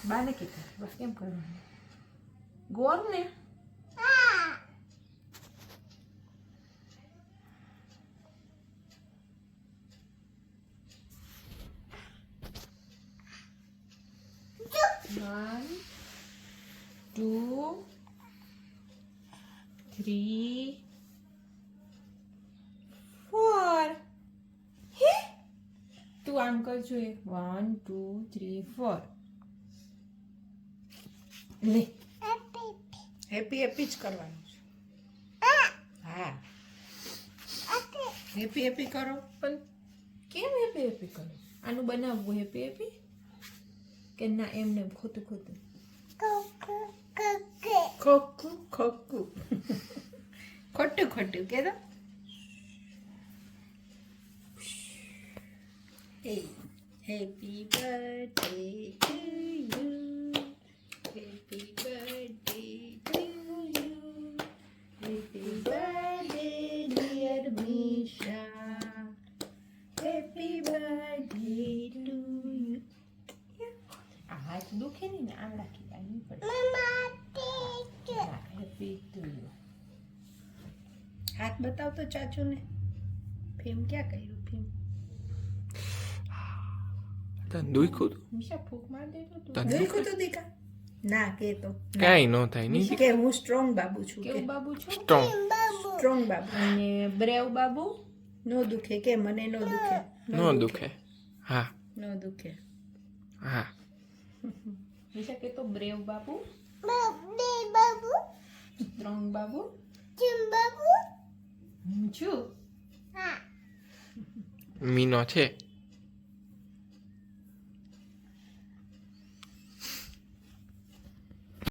બાને કીધું બસ કેમ કરવાનું ગોર ને One, 2, 3, 4. હે તું આમ કરજો 1 2 3 4 લે હેપી હેપી જ કરવાનું છે હા હેપી હેપી કરો પણ કેમ હેપી હેપી કરો આનું બનાવવું હેપી હેપી કે ના એમને ખોટું ખોટું ખોખું ખોખું ખોટું ખોટું કે તો happy birthday to you happy birthday to you happy birthday dear Misha happy birthday to you હાથ દુખે નહીં ને આમ રાખી આની પડે હેપી ટુ યુ હાથ બતાવ તો ચાચુને ફીમ ક્યાં કર્યું ફીમ તને દુખ્યું તું મિશા ફૂક માર દે તો તને દુખ્યું તો દીકા ના કે તો કાંઈ ન થાય નહીં કે હું સ્ટ્રોંગ બાબુ છું કેવું બાબુ છું સ્ટ્રોંગ સ્ટ્રોંગ બાબુ અને બ્રેવ બાબુ નો દુખે કે મને નો દુખે ન દુખે હા નો દુખે હા મિશા કે તો બ્રેવ બાબુ સ્ટ્રોંગ બાબુ હું છું મીનો છે